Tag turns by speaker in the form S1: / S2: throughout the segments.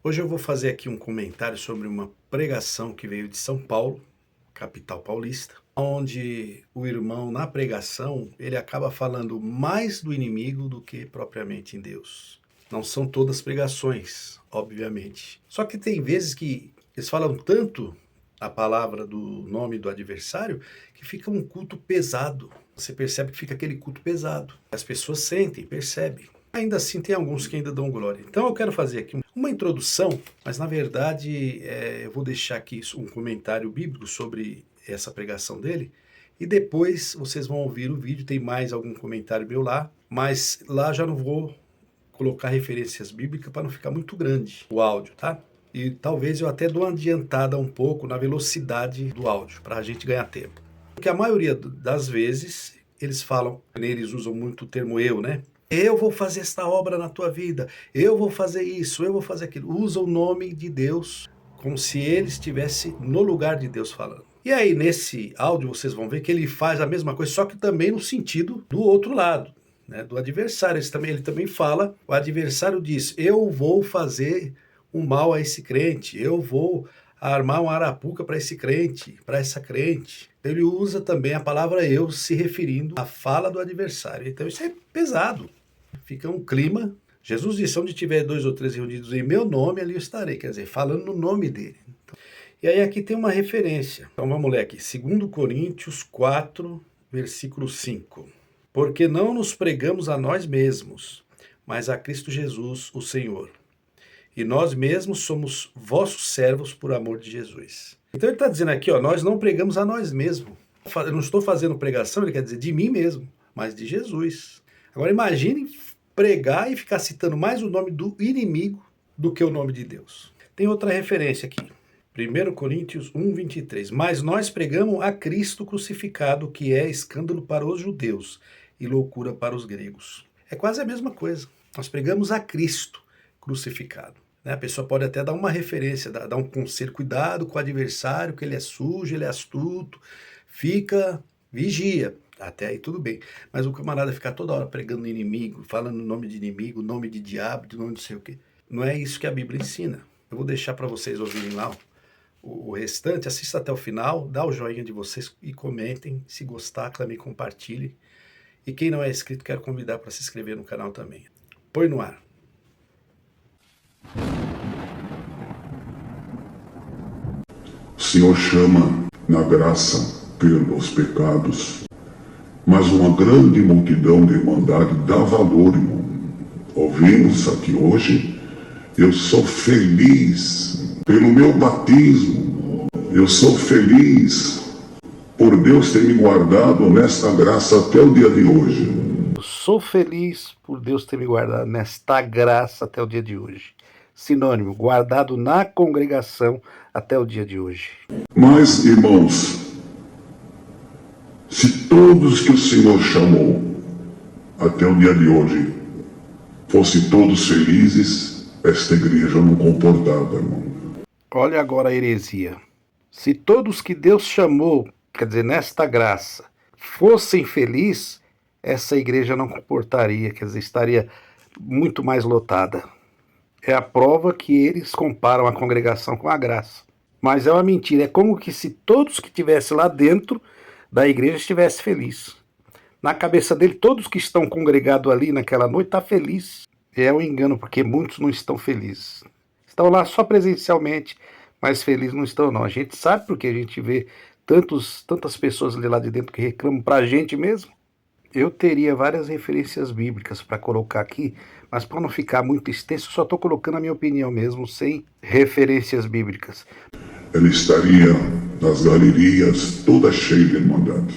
S1: Hoje eu vou fazer aqui um comentário sobre uma pregação que veio de São Paulo, capital paulista, onde o irmão, na pregação, ele acaba falando mais do inimigo do que propriamente em Deus. Não são todas pregações, obviamente. Só que tem vezes que eles falam tanto a palavra do nome do adversário que fica um culto pesado. Você percebe que fica aquele culto pesado. As pessoas sentem, percebem. Ainda assim, tem alguns que ainda dão glória. Então, eu quero fazer aqui uma introdução, mas na verdade eu vou deixar aqui um comentário bíblico sobre essa pregação dele, e depois vocês vão ouvir o vídeo, tem mais algum comentário meu lá, mas lá já não vou colocar referências bíblicas para não ficar muito grande o áudio, tá? E talvez eu até dou uma adiantada um pouco na velocidade do áudio, para a gente ganhar tempo. Porque a maioria das vezes eles falam, eles usam muito o termo eu, né? Eu vou fazer esta obra na tua vida, eu vou fazer isso, eu vou fazer aquilo. Usa o nome de Deus como se ele estivesse no lugar de Deus falando. E aí, nesse áudio, vocês vão ver que ele faz a mesma coisa, só que também no sentido do outro lado, né, do adversário. Ele também fala, o adversário diz, eu vou fazer um mal a esse crente, eu vou armar uma arapuca para esse crente, para essa crente. Ele usa também a palavra eu se referindo à fala do adversário. Então isso é pesado. Fica um clima. Jesus disse, onde tiver 2 ou 3 reunidos em meu nome, ali eu estarei. Quer dizer, falando no nome dele. E aí aqui tem uma referência. Então vamos ler aqui. 2 Coríntios 4, versículo 5. Porque não nos pregamos a nós mesmos, mas a Cristo Jesus, o Senhor. E nós mesmos somos vossos servos por amor de Jesus. Então ele está dizendo aqui, ó, nós não pregamos a nós mesmos. Eu não estou fazendo pregação, ele quer dizer de mim mesmo, mas de Jesus. Agora imagine pregar e ficar citando mais o nome do inimigo do que o nome de Deus. Tem outra referência aqui. 1 Coríntios 1, 23. Mas nós pregamos a Cristo crucificado, que é escândalo para os judeus e loucura para os gregos. É quase a mesma coisa. Nós pregamos a Cristo crucificado. A pessoa pode até dar uma referência, dar um conselho, cuidado com o adversário, que ele é sujo, ele é astuto, vigia. Até aí tudo bem. Mas o camarada ficar toda hora pregando inimigo, falando o nome de inimigo, nome de diabo, de nome de não sei o quê. Não é isso que a Bíblia ensina. Eu vou deixar para vocês ouvirem lá o restante. Assista até o final, dá o joinha de vocês e comentem. Se gostar, também compartilhe. E quem não é inscrito, quero convidar para se inscrever no canal também. Põe no ar.
S2: O Senhor chama na graça pelos pecados, mas uma grande multidão de irmandade dá valor, irmão. Ouvimos aqui hoje, eu sou feliz pelo meu batismo, eu sou feliz por Deus ter me guardado nesta graça até o dia de hoje.
S1: Eu sou feliz por Deus ter me guardado nesta graça até o dia de hoje. Sinônimo, guardado na congregação até o dia de hoje.
S2: Mas, irmãos, se todos que o Senhor chamou até o dia de hoje fossem todos felizes, esta igreja não comportava, irmão.
S1: Olha agora a heresia. Se todos que Deus chamou, quer dizer, nesta graça, fossem felizes, essa igreja não comportaria, quer dizer, estaria muito mais lotada. É a prova que eles comparam a congregação com a graça. Mas é uma mentira, é como que se todos que estivessem lá dentro da igreja estivessem felizes. Na cabeça dele, todos que estão congregados ali naquela noite estão felizes. É um engano, porque muitos não estão felizes. Estão lá só presencialmente, mas felizes não estão não. A gente sabe porque a gente vê tantas pessoas ali lá de dentro que reclamam pra gente mesmo. Eu teria várias referências bíblicas para colocar aqui, mas para não ficar muito extenso, eu só estou colocando a minha opinião mesmo, sem referências bíblicas.
S2: Ela estaria nas galerias toda cheia de irmandade.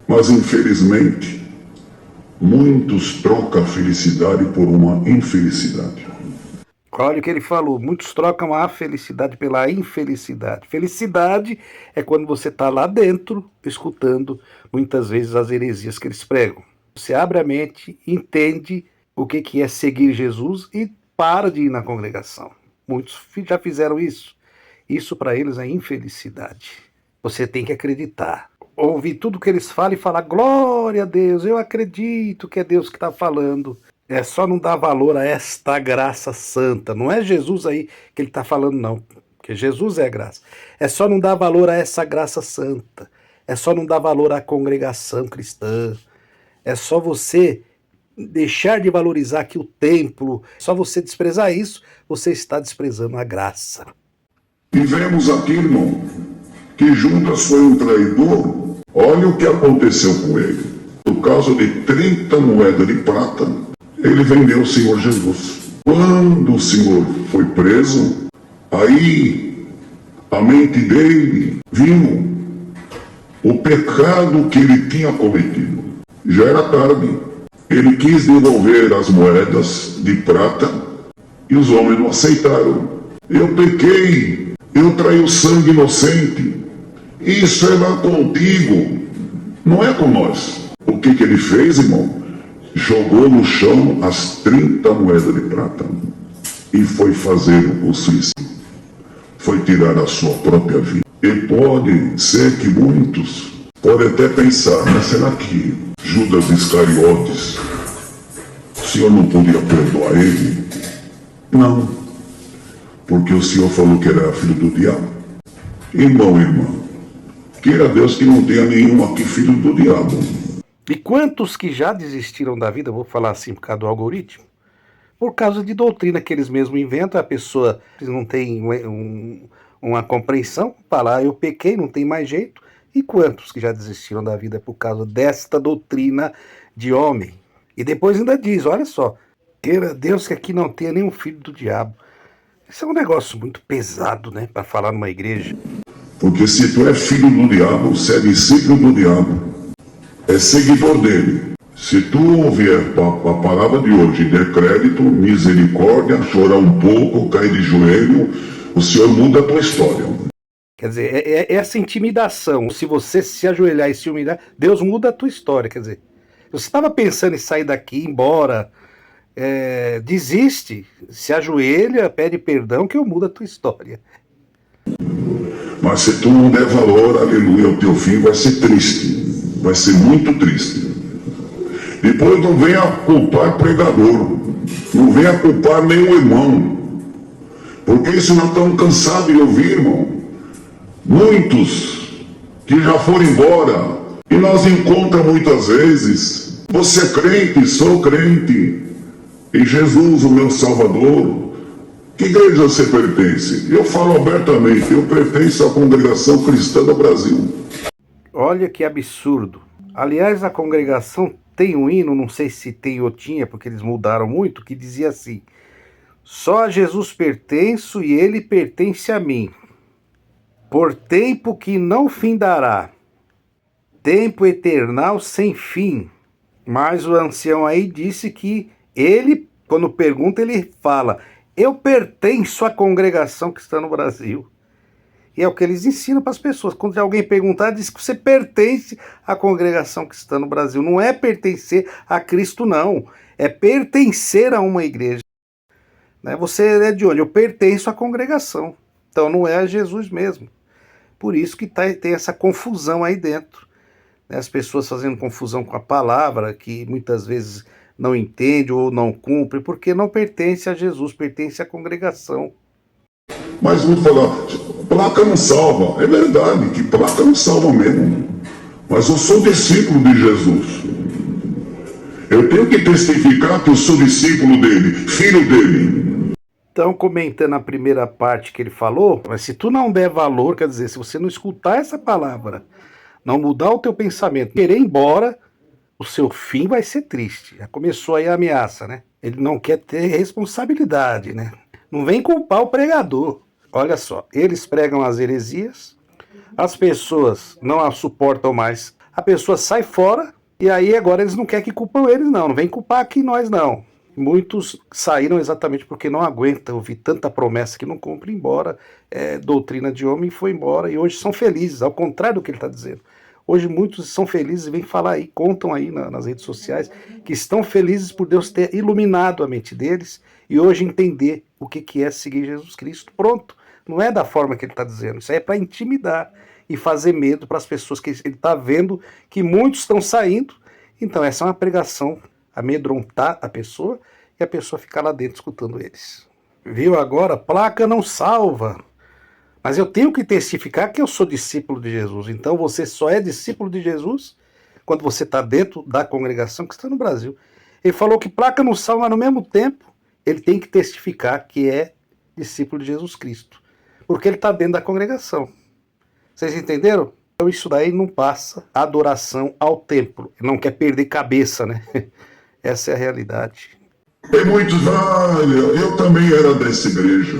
S2: Mas, infelizmente, muitos trocam a felicidade por uma infelicidade.
S1: Olha o que ele falou, muitos trocam a felicidade pela infelicidade. Felicidade é quando você está lá dentro, escutando muitas vezes as heresias que eles pregam. Você abre a mente, entende o que é seguir Jesus e para de ir na congregação. Muitos já fizeram isso. Isso para eles é infelicidade. Você tem que acreditar. Ouvir tudo que eles falam e falar, glória a Deus, eu acredito que é Deus que está falando. É só não dar valor a esta graça santa. Não é Jesus aí que ele está falando, não. Porque Jesus é a graça. É só não dar valor a essa graça santa. É só não dar valor à congregação cristã. É só você deixar de valorizar aqui o templo. Só você desprezar isso, você está desprezando a graça.
S2: E vemos aqui, irmão, que Judas foi um traidor. Olha o que aconteceu com ele. Por causa de 30 moedas de prata, ele vendeu o Senhor Jesus. Quando o Senhor foi preso, aí a mente dele viu o pecado que ele tinha cometido. Já era tarde. Ele quis devolver as moedas de prata e os homens não aceitaram. Eu pequei, eu traí o sangue inocente. Isso é lá contigo, não é com nós. O que ele fez, irmão? Jogou no chão as 30 moedas de prata e foi fazer o suicídio. Foi tirar a sua própria vida. E pode ser que muitos podem até pensar, mas será que Judas Iscariotes, o Senhor não podia perdoar ele? Não, porque o Senhor falou que era filho do diabo. Irmão, irmã, queira Deus que não tenha nenhum aqui filho do diabo.
S1: E quantos que já desistiram da vida, vou falar assim por causa do algoritmo, por causa de doutrina que eles mesmos inventam, a pessoa não tem uma compreensão, fala, eu pequei, não tem mais jeito. E quantos que já desistiram da vida por causa desta doutrina de homem? E depois ainda diz, olha só, queira Deus que aqui não tenha nenhum filho do diabo. Isso é um negócio muito pesado, né, para falar numa igreja.
S2: Porque se tu é filho do diabo, você é discípulo do diabo, é seguidor dele. Se tu vier a palavra de hoje e der crédito, misericórdia, chorar um pouco, cair de joelho, o Senhor muda a tua história.
S1: Quer dizer, é essa intimidação. Se você se ajoelhar e se humilhar, Deus muda a tua história. Quer dizer, você estava pensando em sair daqui, ir embora, desiste, se ajoelha, pede perdão, que eu mudo a tua história.
S2: Mas se tu não der valor, aleluia, o teu fim vai ser triste. Vai ser muito triste. Depois não venha culpar pregador. Não venha culpar nenhum irmão. Porque isso nós estamos cansados de ouvir, irmão. Muitos que já foram embora. E nós encontramos muitas vezes. Você é crente, sou crente. E Jesus, o meu Salvador. Que igreja você pertence? Eu falo abertamente, eu pertenço à Congregação Cristã do Brasil.
S1: Olha que absurdo. Aliás, a congregação tem um hino, não sei se tem ou tinha, porque eles mudaram muito, que dizia assim: só a Jesus pertenço e ele pertence a mim, por tempo que não findará, tempo eternal sem fim. Mas o ancião aí disse que ele, quando pergunta, ele fala: eu pertenço à congregação que está no Brasil. E é o que eles ensinam para as pessoas. Quando alguém perguntar, diz que você pertence à congregação que está no Brasil. Não é pertencer a Cristo, não. É pertencer a uma igreja. Você é de onde? Eu pertenço à congregação. Então não é a Jesus mesmo. Por isso que tem essa confusão aí dentro. As pessoas fazendo confusão com a palavra, que muitas vezes não entende ou não cumpre, porque não pertence a Jesus, pertence à congregação.
S2: Mas vamos falar, placa não salva. É verdade que placa não salva mesmo. Mas eu sou discípulo de Jesus. Eu tenho que testificar que eu sou discípulo dele, filho dele.
S1: Então, comentando a primeira parte que ele falou, mas se tu não der valor, quer dizer, se você não escutar essa palavra, não mudar o teu pensamento, querer ir embora, o seu fim vai ser triste. Já começou aí a ameaça, né? Ele não quer ter responsabilidade, né? Não vem culpar o pregador. Olha só, eles pregam as heresias, as pessoas não a suportam mais, a pessoa sai fora, e aí agora eles não querem que culpam eles, não vem culpar aqui nós, não. Muitos saíram exatamente porque não aguentam ouvir tanta promessa que não cumpre, embora doutrina de homem, foi embora, e hoje são felizes, ao contrário do que ele está dizendo. Hoje muitos são felizes e vêm falar aí, contam aí nas redes sociais, que estão felizes por Deus ter iluminado a mente deles e hoje entender o que é seguir Jesus Cristo. Pronto, não é da forma que ele está dizendo, isso aí é para intimidar e fazer medo para as pessoas, que ele está vendo que muitos estão saindo. Então essa é uma pregação amedrontar a pessoa e a pessoa ficar lá dentro escutando eles. Viu agora? Placa não salva. Mas eu tenho que testificar que eu sou discípulo de Jesus. Então você só é discípulo de Jesus quando você está dentro da congregação que está no Brasil. Ele falou que placa não salva, mas no mesmo tempo ele tem que testificar que é discípulo de Jesus Cristo. Porque ele está dentro da congregação. Vocês entenderam? Então isso daí não passa adoração ao templo. Ele não quer perder cabeça, né? Essa é a realidade.
S2: Tem muitos, eu também era dessa igreja.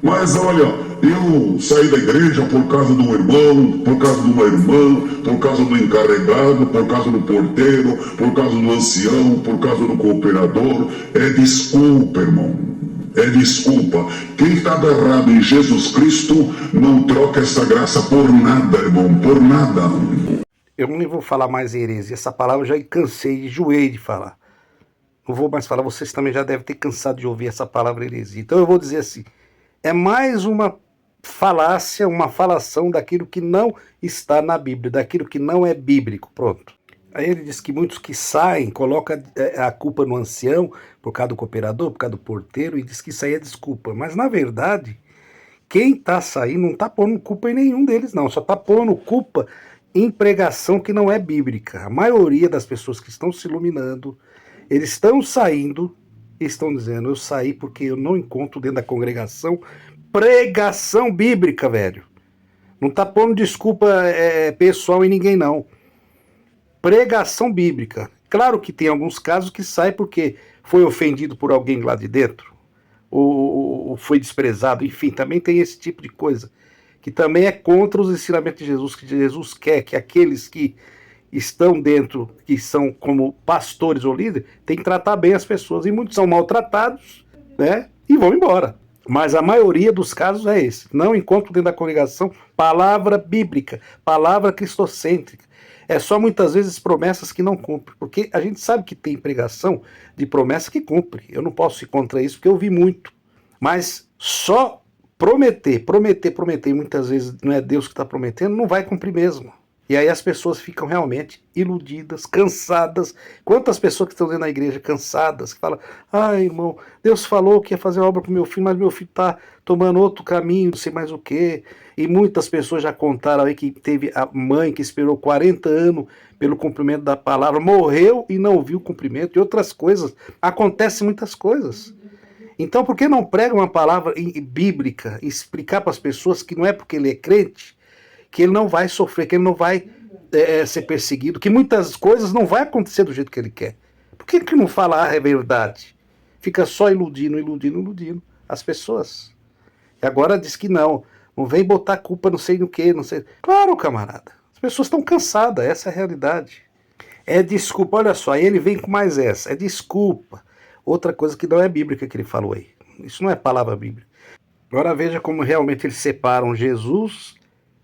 S2: Mas olha, eu saí da igreja por causa de um irmão, por causa de uma irmã, por causa do encarregado, por causa do porteiro, por causa do ancião, por causa do cooperador. É desculpa, irmão. É desculpa. Quem está agarrado em Jesus Cristo não troca essa graça por nada, irmão, por nada.
S1: Eu não vou falar mais heresia. Essa palavra eu já cansei, enjoei de falar. Não vou mais falar, vocês também já devem ter cansado de ouvir essa palavra heresia. Então eu vou dizer assim, é mais uma falácia, uma falação daquilo que não está na Bíblia, daquilo que não é bíblico, pronto. Aí ele diz que muitos que saem colocam a culpa no ancião, por causa do cooperador, por causa do porteiro, e diz que isso aí é desculpa. Mas na verdade, quem está saindo não está pondo culpa em nenhum deles não, só está pondo culpa em pregação que não é bíblica. A maioria das pessoas que estão se iluminando, eles estão saindo e estão dizendo, eu saí porque eu não encontro dentro da congregação pregação bíblica, velho. Não tá pondo desculpa pessoal em ninguém, não. Pregação bíblica. Claro que tem alguns casos que sai porque foi ofendido por alguém lá de dentro, ou foi desprezado, enfim, também tem esse tipo de coisa, que também é contra os ensinamentos de Jesus, que Jesus quer que aqueles que estão dentro, que são como pastores ou líderes, tem que tratar bem as pessoas. E muitos são maltratados, né? E vão embora. Mas a maioria dos casos é esse. Não encontro dentro da congregação palavra bíblica, palavra cristocêntrica. É só muitas vezes promessas que não cumprem. Porque a gente sabe que tem pregação de promessa que cumpre. Eu não posso ir contra isso porque eu vi muito. Mas só prometer, e muitas vezes não é Deus que está prometendo, não vai cumprir mesmo. E aí as pessoas ficam realmente iludidas, cansadas. Quantas pessoas que estão dentro da igreja cansadas, que falam, ai irmão, Deus falou que ia fazer obra para o meu filho, mas meu filho está tomando outro caminho, não sei mais o quê. E muitas pessoas já contaram aí que teve a mãe que esperou 40 anos pelo cumprimento da palavra, morreu e não viu o cumprimento, e outras coisas. Acontecem muitas coisas. Então por que não prega uma palavra bíblica, explicar para as pessoas que não é porque ele é crente, que ele não vai sofrer, que ele não vai ser perseguido, que muitas coisas não vai acontecer do jeito que ele quer. Por que não fala a verdade? Fica só iludindo as pessoas. E agora diz que não vem botar culpa não sei no que, não sei. Claro, camarada, as pessoas estão cansadas, essa é a realidade. É desculpa, olha só, aí ele vem com mais essa, é desculpa. Outra coisa que não é bíblica que ele falou aí. Isso não é palavra bíblica. Agora veja como realmente eles separam Jesus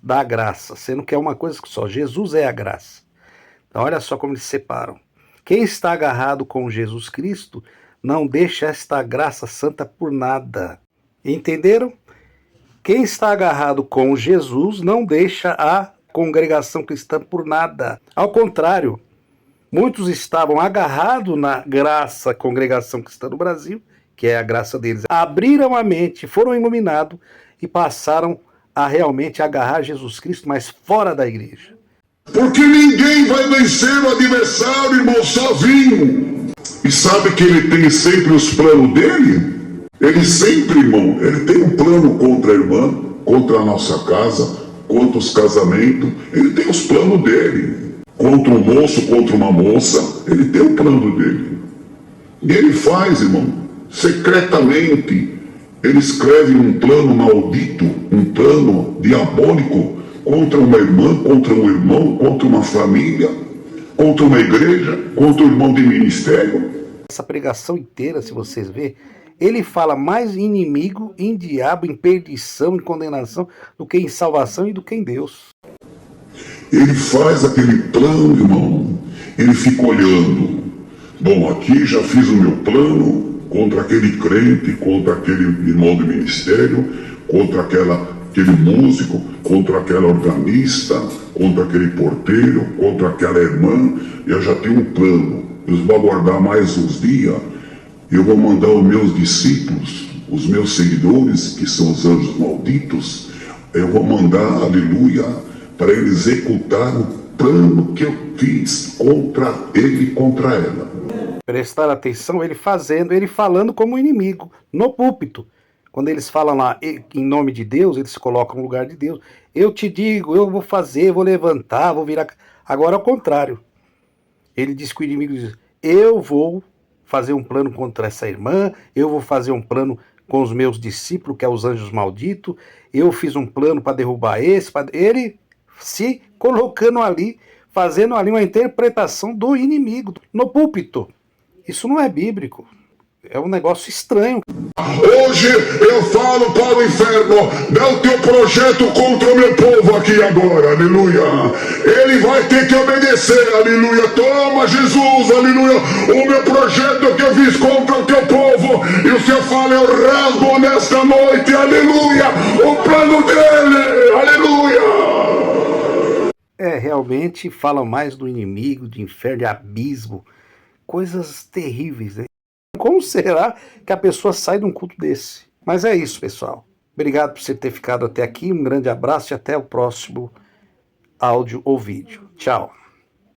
S1: da graça, sendo que é uma coisa só, Jesus é a graça. Então olha só como eles separam. Quem está agarrado com Jesus Cristo não deixa esta graça santa por nada. Entenderam? Quem está agarrado com Jesus não deixa a congregação cristã por nada. Ao contrário, muitos estavam agarrados na graça congregação cristã do Brasil, que é a graça deles. Abriram a mente, foram iluminados e passaram a realmente agarrar Jesus Cristo, mas fora da igreja.
S2: Porque ninguém vai vencer o adversário, irmão, sozinho. E sabe que ele tem sempre os planos dele? Ele sempre, irmão, ele tem um plano contra a irmã, contra a nossa casa, contra os casamentos. Ele tem os planos dele. Contra um moço, contra uma moça, ele tem o plano dele. E ele faz, irmão, secretamente. Ele escreve um plano maldito, um plano diabólico contra uma irmã, contra um irmão, contra uma família, contra uma igreja, contra um irmão de ministério.
S1: Essa pregação inteira, se vocês verem, ele fala mais em inimigo, em diabo, em perdição, em condenação, do que em salvação e do que em Deus.
S2: Ele faz aquele plano, irmão, ele fica olhando. Bom, aqui já fiz o meu plano contra aquele crente, contra aquele irmão de ministério, contra aquele músico, contra aquela organista, contra aquele porteiro, contra aquela irmã. Eu já tenho um plano. Eles vão aguardar mais uns dias. Eu vou mandar os meus discípulos, os meus seguidores, que são os anjos malditos, eu vou mandar, aleluia, para eles executar o plano que eu fiz contra ele e contra ela.
S1: Prestar atenção, ele falando como inimigo, no púlpito. Quando eles falam lá em nome de Deus, eles se colocam no lugar de Deus. Eu te digo, eu vou fazer, vou levantar, vou virar... Agora, ao contrário. Ele diz que o inimigo diz, eu vou fazer um plano contra essa irmã, eu vou fazer um plano com os meus discípulos, que é os anjos malditos, eu fiz um plano para derrubar esse, ele se colocando ali, fazendo ali uma interpretação do inimigo, no púlpito. Isso não é bíblico. É um negócio estranho.
S2: Hoje eu falo para o inferno, não teu projeto contra o meu povo aqui agora, aleluia. Ele vai ter que obedecer, aleluia. Toma, Jesus, aleluia. O meu projeto que eu fiz contra o teu povo, e o Senhor fala, eu rasgo nesta noite, aleluia, o plano dele, aleluia.
S1: Realmente fala mais do inimigo, de inferno, de abismo, coisas terríveis, né? Como será que a pessoa sai de um culto desse? Mas é isso, pessoal. Obrigado por você ter ficado até aqui. Um grande abraço e até o próximo áudio ou vídeo. Tchau.